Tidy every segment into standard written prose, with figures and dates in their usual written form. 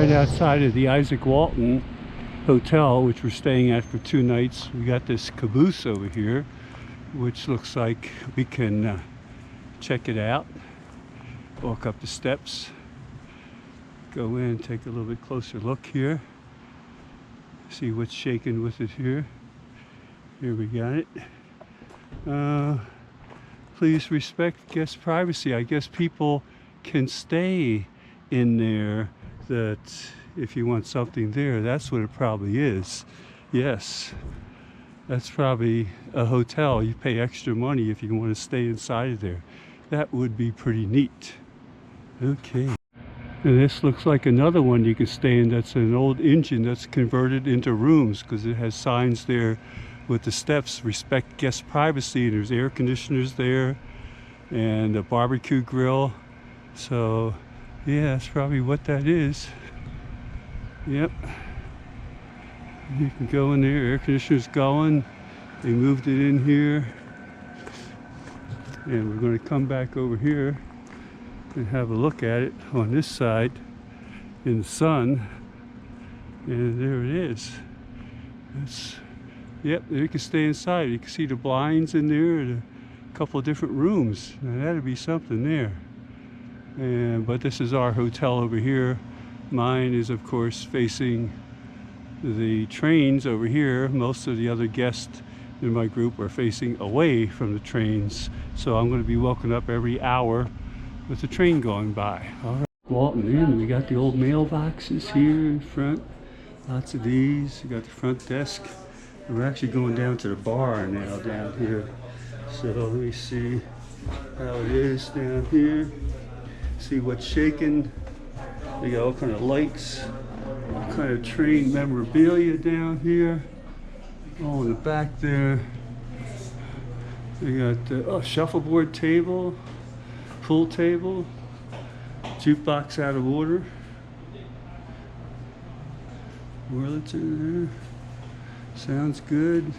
right outside of the Izaak Walton Hotel, which we're staying at for 2 nights. We got this caboose over here, which looks like we can check it out. Walk up the steps, go in, take a little bit closer look here, see what's shaking with it here. Here we got it. Please respect guest privacy. I guess people can stay in there, that if you want something there, that's what it probably is. Yes, that's probably a hotel. You pay extra money if you want to stay inside of there. That would be pretty neat. Okay. And this looks like another one you can stay in. That's an old engine that's converted into rooms, because it has signs there with the steps, respect guest privacy, and there's air conditioners there and a barbecue grill. So yeah, that's probably what that is. Yep. You can go in there, air conditioner's going. They moved it in here. And we're going to come back over here and have a look at it on this side in the sun. And there it is. Yep, there you can stay inside. You can see the blinds in there and a couple of different rooms. Now that'd be something there. But this is our hotel over here. Mine is, of course, facing the trains over here. Most of the other guests in my group are facing away from the trains. So I'm going to be woken up every hour with the train going by. All right, Walton Inn. We got the old mailboxes here in front. Lots of these. We got the front desk. And we're actually going down to the bar now down here. So let me see how it is down here. See what's shaking. They got all kind of lights, all kind of train memorabilia down here. Oh, in the back there, they got the shuffleboard table, pool table, jukebox out of order, Wurlitzer there. Sounds good.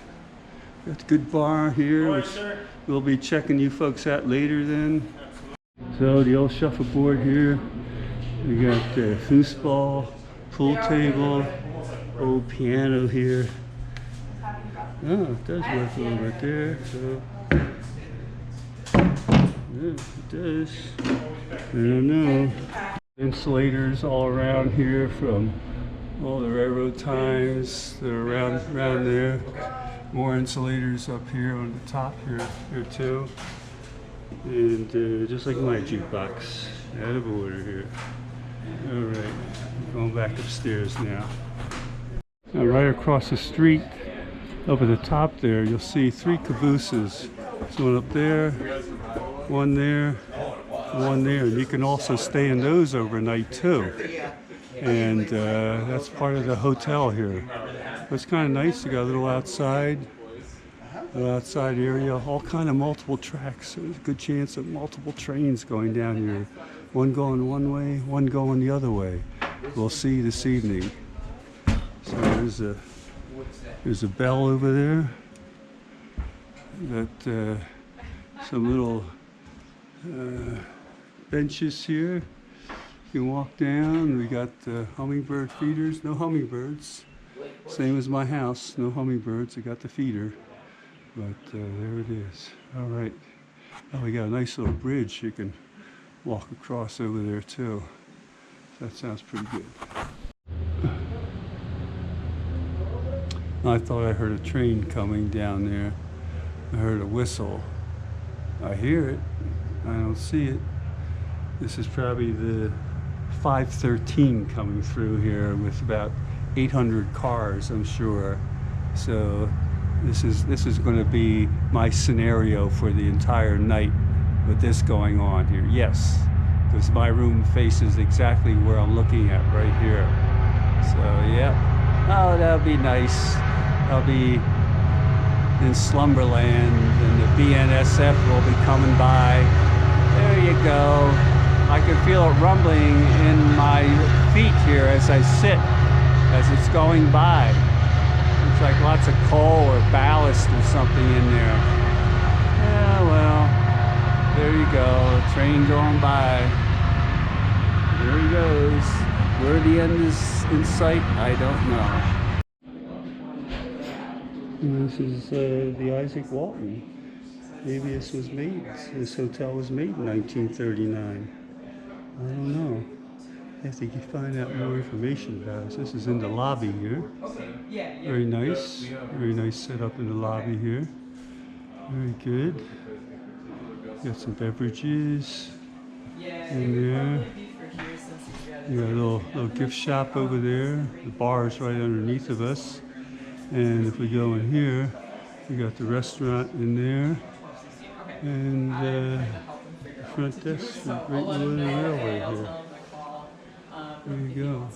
Got the good bar here, which we'll be checking you folks out later then. So the old shuffleboard here. We got the foosball, pool table, old piano here. Oh, it does work a little bit there. So yeah, it does. I don't know. Insulators all around here from all the railroad times. They're around there. More insulators up here on the top here too. And just like my jukebox, out of order here. All right, going back upstairs now. Now right across the street, over the top there, you'll see 3 cabooses. There's one up there, one there, one there. And you can also stay in those overnight too. And that's part of the hotel here. But it's kind of nice. You got a little outside area, all kind of multiple tracks. There's a good chance of multiple trains going down here. One going one way, one going the other way. We'll see this evening. So there's a bell over there. Got some little benches here. You can walk down. We got hummingbird feeders. No hummingbirds. Same as my house. No hummingbirds. I got the feeder. But there it is. All right. Oh, we got a nice little bridge you can walk across over there too. That sounds pretty good. I thought I heard a train coming down there. I heard a whistle. I hear it. I don't see it. This is probably the 513 coming through here with about 800 cars, I'm sure. So this is going to be my scenario for the entire night with this going on here. Yes, because my room faces exactly where I'm looking at right here. So yeah, oh, that'll be nice. I'll be in slumberland and the BNSF will be coming by. There you go. I can feel it rumbling in my feet here as I sit, as it's going by. Looks like lots of coal or ballast or something in there. Yeah, well. There you go, train going by. There he goes. Where the end is in sight, I don't know. And this is the Izaak Walton. Maybe this hotel was made in 1939. I don't know. I have to find out more information about it. This is in the lobby here. Very nice. Very nice setup in the lobby here. Very good. Got some beverages in there. You got a little gift shop over there. The bar is right underneath of us. And if we go in here, we got the restaurant in there. And the front desk for Great Northern Railway here. There you go.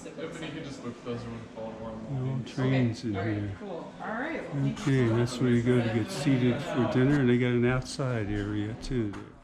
All trains in here. Okay, that's where you go to get seated for dinner, and they got an outside area too there.